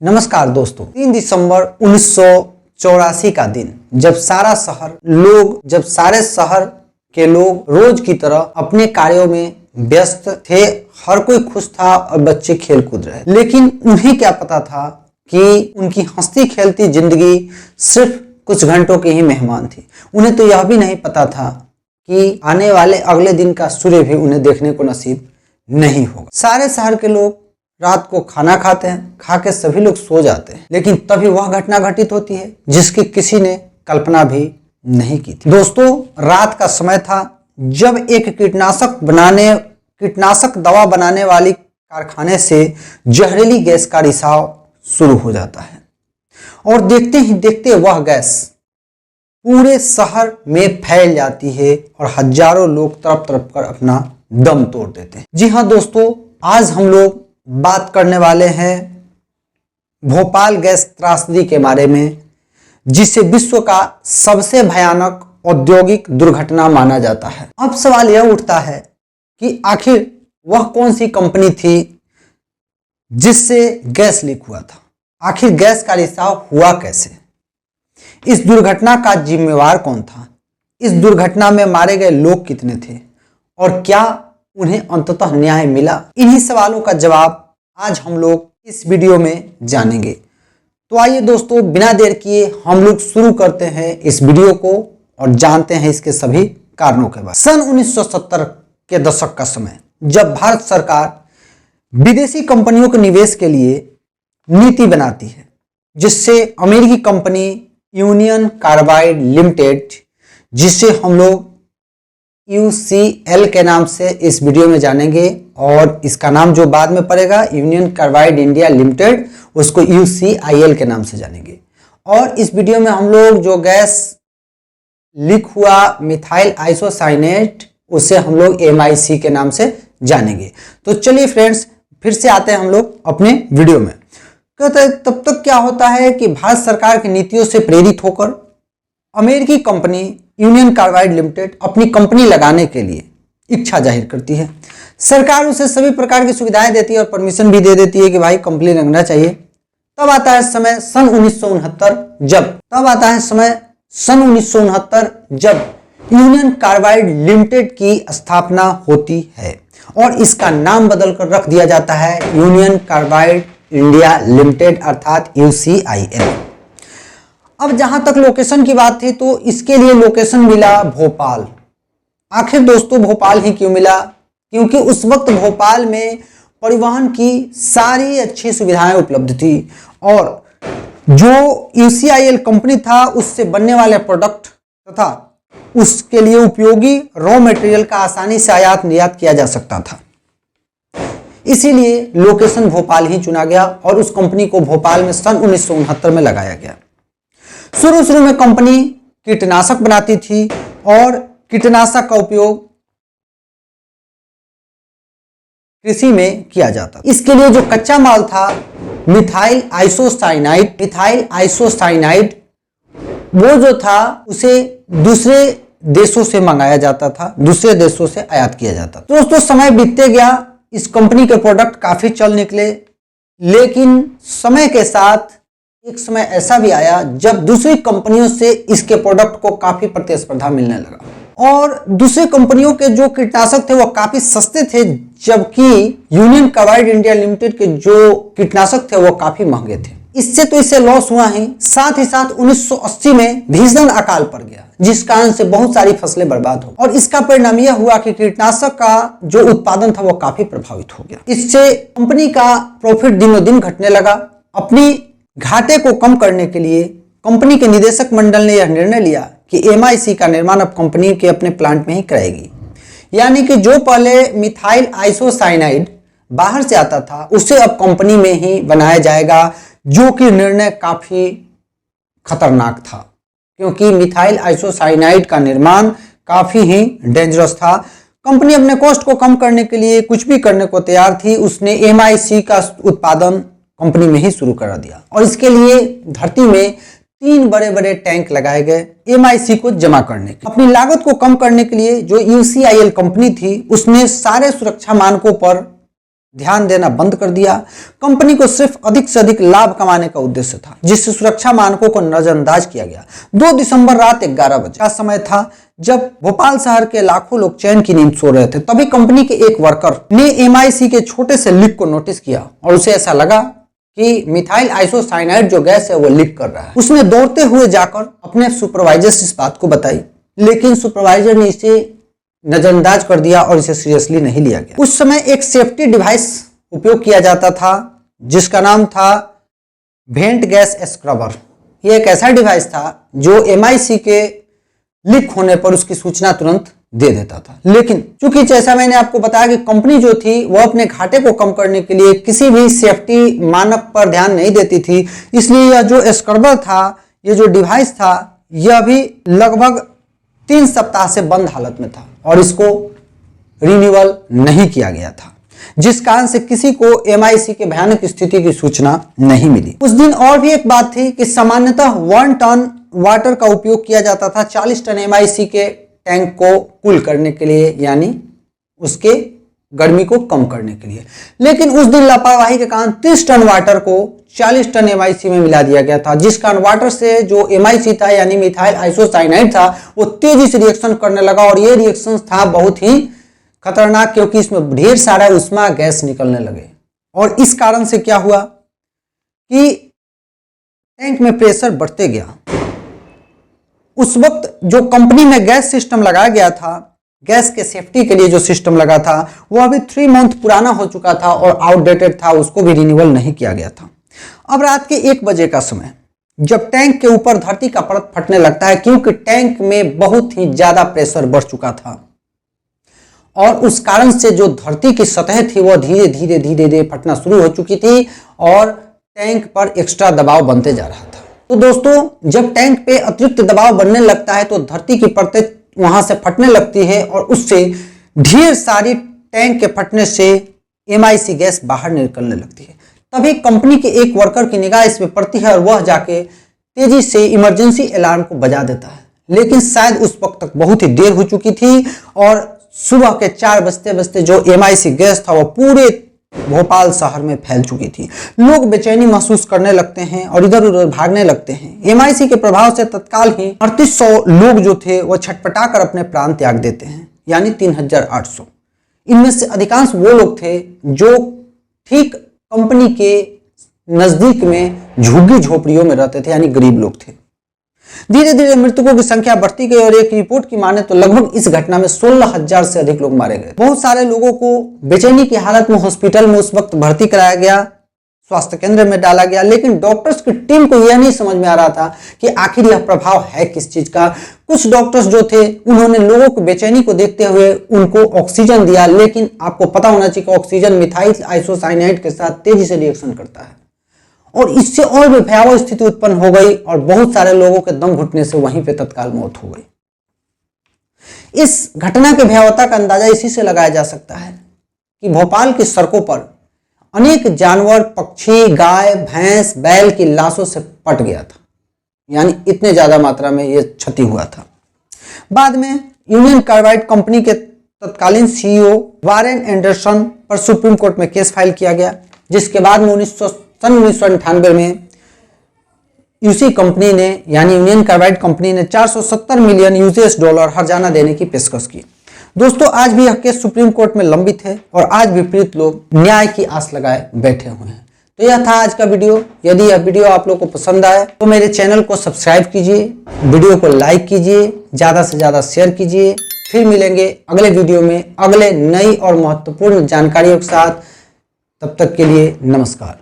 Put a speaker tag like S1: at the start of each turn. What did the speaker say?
S1: नमस्कार दोस्तों, 3 दिसंबर 1984 का दिन जब सारे शहर के लोग रोज की तरह अपने कार्यों में व्यस्त थे, हर कोई खुश था और बच्चे खेल कूद रहे। लेकिन उन्हें क्या पता था कि उनकी हंसती खेलती जिंदगी सिर्फ कुछ घंटों की ही मेहमान थी। उन्हें तो यह भी नहीं पता था कि आने वाले अगले दिन का सूर्य भी उन्हें देखने को नसीब नहीं होगा। सारे शहर के लोग रात को खाना खाते हैं, खा के सभी लोग सो जाते हैं, लेकिन तभी वह घटना घटित होती है जिसकी किसी ने कल्पना भी नहीं की थी। दोस्तों, रात का समय था जब एक कीटनाशक दवा बनाने वाली कारखाने से जहरीली गैस का रिसाव शुरू हो जाता है और देखते ही देखते वह गैस पूरे शहर में फैल जाती है और हजारों लोग तड़प तड़प कर अपना दम तोड़ देते हैं। जी हाँ दोस्तों, आज हम लोग बात करने वाले हैं भोपाल गैस त्रासदी के बारे में, जिसे विश्व का सबसे भयानक औद्योगिक दुर्घटना माना जाता है। अब सवाल यह उठता है कि आखिर वह कौन सी कंपनी थी जिससे गैस लीक हुआ था? आखिर गैस का रिसाव हुआ कैसे? इस दुर्घटना का जिम्मेवार कौन था? इस दुर्घटना में मारे गए लोग कितने थे और क्या उन्हें अंततः न्याय मिला? इन्हीं सवालों का जवाब आज हम लोग इस वीडियो में जानेंगे। तो आइए दोस्तों, बिना देर किए हम लोग शुरू करते हैं इस वीडियो को और जानते हैं इसके सभी कारणों के बारे में। सन 1970 के दशक का समय, जब भारत सरकार विदेशी कंपनियों के निवेश के लिए नीति बनाती है, जिससे अमेरिकी कंपनी यूनियन कार्बाइड लिमिटेड, जिसे हम लोग UCL के नाम से इस वीडियो में जानेंगे और इसका नाम जो बाद में पड़ेगा यूनियन कार्बाइड इंडिया लिमिटेड, उसको UCIL के नाम से जानेंगे। और इस वीडियो में हम लोग जो गैस लीक हुआ मिथाइल आइसोसाइनेट, उसे हम लोग MIC के नाम से जानेंगे। तो चलिए फ्रेंड्स, फिर से आते हैं हम लोग अपने वीडियो में। तब तक क्या होता है कि भारत सरकार की नीतियों से प्रेरित होकर अमेरिकी कंपनी यूनियन कार्बाइड लिमिटेड अपनी कंपनी लगाने के लिए इच्छा जाहिर करती है। सरकार उसे सभी प्रकार की सुविधाएं देती है और परमिशन भी दे देती है कि भाई कंपनी लगना चाहिए। तब आता है समय सन 1969 जब यूनियन कार्बाइड लिमिटेड की स्थापना होती है और इसका नाम बदलकर रख दिया जाता है यूनियन कार्बाइड इंडिया लिमिटेड अर्थात UCIL। अब जहां तक लोकेशन की बात थी तो इसके लिए लोकेशन मिला भोपाल। आखिर दोस्तों भोपाल ही क्यों मिला? क्योंकि उस वक्त भोपाल में परिवहन की सारी अच्छी सुविधाएं उपलब्ध थी और जो UCIL कंपनी था उससे बनने वाले प्रोडक्ट तथा उसके लिए उपयोगी रॉ मटेरियल का आसानी से आयात निर्यात किया जा सकता था। इसीलिए लोकेशन भोपाल ही चुना गया और उस कंपनी को भोपाल में सन 1969 में लगाया गया। शुरू में कंपनी कीटनाशक बनाती थी और कीटनाशक का उपयोग कृषि में किया जाता। इसके लिए जो कच्चा माल था मिथाइल आइसोसाइनाइड, वो जो था उसे दूसरे देशों से मंगाया जाता था, दूसरे देशों से आयात किया जाता। तो दोस्तों समय बीतते गया, इस कंपनी के प्रोडक्ट काफी चल निकले, लेकिन समय के साथ एक समय ऐसा भी आया जब दूसरी कंपनियों से इसके प्रोडक्ट को काफी प्रतिस्पर्धा मिलने लगा और दूसरी कंपनियों के जो कीटनाशक थे वो काफी सस्ते थे, जबकि यूनियन कार्बाइड इंडिया लिमिटेड के जो कीटनाशक थे वो काफी महंगे थे। इससे तो इसे लॉस हुआ ही साथ 1980 में भीषण अकाल पड़ गया, जिस कारण से बहुत सारी फसलें बर्बाद हो और इसका परिणाम यह हुआ कि कीटनाशक का जो उत्पादन था वो काफी प्रभावित हो गया। इससे कंपनी का प्रॉफिट दिनों दिन घटने लगा। अपनी घाटे को कम करने के लिए कंपनी के निदेशक मंडल ने यह निर्णय लिया कि MIC का निर्माण अब कंपनी के अपने प्लांट में ही कराएगी, यानी कि जो पहले मिथाइल आइसोसाइनाइड बाहर से आता था उसे अब कंपनी में ही बनाया जाएगा, जो कि निर्णय काफी खतरनाक था क्योंकि मिथाइल आइसोसाइनाइड का निर्माण काफी ही डेंजरस था। कंपनी अपने कॉस्ट को कम करने के लिए कुछ भी करने को तैयार थी। उसने MIC का उत्पादन कंपनी में ही शुरू करा दिया और इसके लिए धरती में 3 बड़े टैंक लगाए गए MIC को जमा करने के। अपनी लागत को कम करने के लिए जो UCIL कंपनी थी उसने सारे सुरक्षा मानकों पर ध्यान देना बंद कर दिया। कंपनी को सिर्फ अधिक से अधिक लाभ कमाने का उद्देश्य था, जिससे सुरक्षा मानकों को नजरअंदाज किया गया। 2 दिसंबर रात 11 बजे का समय था जब भोपाल शहर के लाखों लोग चैन की नींद सो रहे थे। तभी कंपनी के एक वर्कर ने MIC के छोटे से लीक को नोटिस किया और उसे ऐसा लगा कि मिथाइल आइसोसाइनाइड जो गैस है वो लीक कर रहा है। उसने दौड़ते हुए जाकर अपने सुपरवाइजर से इस बात को बताई, लेकिन सुपरवाइजर ने इसे नजरअंदाज कर दिया और इसे सीरियसली नहीं लिया गया। उस समय एक सेफ्टी डिवाइस उपयोग किया जाता था जिसका नाम था वेंट गैस स्क्रबर। यह एक ऐसा डिवाइस था जो MIC के लीक होने पर उसकी सूचना तुरंत दे देता था। लेकिन चूंकि जैसा मैंने आपको बताया कि कंपनी जो थी वो अपने घाटे को कम करने के लिए किसी भी सेफ्टी मानक पर ध्यान नहीं देती थी, इसलिए यह जो स्क्रबर था, ये जो डिवाइस था, यह भी लगभग 3 सप्ताह से बंद हालत में था और इसको रिन्यूअल नहीं किया गया था, जिस कारण से किसी को MIC के भयानक स्थिति की सूचना नहीं मिली। उस दिन और भी एक बात थी कि सामान्यतः 1 टन वाटर का उपयोग किया जाता था 40 टन MIC के टैंक को कूल करने के लिए, यानी उसके गर्मी को कम करने के लिए। लेकिन उस दिन लापरवाही के कारण 30 टन वाटर को 40 टन MIC में मिला दिया गया था, जिस कारण वाटर से जो MIC था यानी मिथाइल आइसोसाइनाइड था वो तेजी से रिएक्शन करने लगा और ये रिएक्शन था बहुत ही खतरनाक, क्योंकि इसमें ढेर सारा उष्मा गैस निकलने लगे। और इस कारण से क्या हुआ कि टैंक में प्रेशर बढ़ते गया। उस वक्त जो कंपनी में गैस सिस्टम लगाया गया था, गैस के सेफ्टी के लिए जो सिस्टम लगा था, वो अभी 3 मंथ पुराना हो चुका था और आउटडेटेड था, उसको भी रिन्यूअल नहीं किया गया था। अब रात के 1 बजे का समय, जब टैंक के ऊपर धरती का परत फटने लगता है, क्योंकि टैंक में बहुत ही ज्यादा प्रेशर बढ़ चुका था और उस कारण से जो धरती की सतह थी वो धीरे धीरे धीरे धीरे फटना शुरू हो चुकी थी और टैंक पर एक्स्ट्रा दबाव बनते जा रहा था। तो दोस्तों, जब टैंक पे अतिरिक्त दबाव बनने लगता है तो धरती की परतें वहां से फटने लगती है और उससे ढेर सारी टैंक के फटने से MIC गैस बाहर निकलने लगती है। तभी कंपनी के एक वर्कर की निगाह इस पे पड़ती है और वह जाके तेजी से इमरजेंसी अलार्म को बजा देता है, लेकिन शायद उस वक्त तक बहुत ही देर हो चुकी थी और सुबह के 4 बजते बजते जो MIC गैस था वो पूरे भोपाल शहर में फैल चुकी थी। लोग बेचैनी महसूस करने लगते हैं और इधर उधर भागने लगते हैं। MIC के प्रभाव से तत्काल ही 3800 लोग जो थे वो छटपटाकर अपने प्राण त्याग देते हैं, यानी 3800। इनमें से अधिकांश वो लोग थे जो ठीक कंपनी के नजदीक में झुग्गी झोपड़ियों में रहते थे, यानी गरीब लोग थे। धीरे धीरे मृतकों की संख्या बढ़ती गई और एक रिपोर्ट की माने तो लगभग इस घटना में 16,000 से अधिक लोग मारे गए। बहुत सारे लोगों को बेचैनी की हालत में हॉस्पिटल में उस वक्त भर्ती कराया गया, स्वास्थ्य केंद्र में डाला गया, लेकिन डॉक्टर्स की टीम को यह नहीं समझ में आ रहा था कि आखिर यह प्रभाव है किस चीज का। कुछ डॉक्टर्स जो थे उन्होंने लोगों की बेचैनी को देखते हुए उनको ऑक्सीजन दिया, लेकिन आपको पता होना चाहिए कि ऑक्सीजन मिथाइल आइसोसाइनाइड के साथ तेजी से रिएक्शन करता है और इससे और भी भयावह स्थिति उत्पन्न हो गई और बहुत सारे लोगों के दम घुटने से वहीं पे तत्काल मौत हो गई। इस घटना के भयावहता का अंदाजा इसी से लगाया जा सकता है कि भोपाल की सड़कों पर अनेक जानवर, पक्षी, गाय, भैंस, बैल की लाशों से पट गया था, यानी इतने ज्यादा मात्रा में यह क्षति हुआ था। बाद में यूनियन कार्बाइड कंपनी के तत्कालीन CEO वारेन एंडरसन पर सुप्रीम कोर्ट में केस फाइल किया गया, जिसके बाद में 1998 में यूसी कंपनी ने यानी यूनियन कार्बाइड कंपनी ने 470 मिलियन $US हर्जाना देने की पेशकश की। दोस्तों, आज भी यह केस सुप्रीम कोर्ट में लंबित है और आज भी पीड़ित लोग न्याय की आस लगाए बैठे हुए हैं। तो यह था आज का वीडियो। यदि यह वीडियो आप लोग को पसंद आए तो मेरे चैनल को सब्सक्राइब कीजिए, वीडियो को लाइक कीजिए, ज्यादा से ज्यादा शेयर कीजिए। फिर मिलेंगे अगले वीडियो में अगले नई और महत्वपूर्ण जानकारियों के साथ। तब तक के लिए नमस्कार।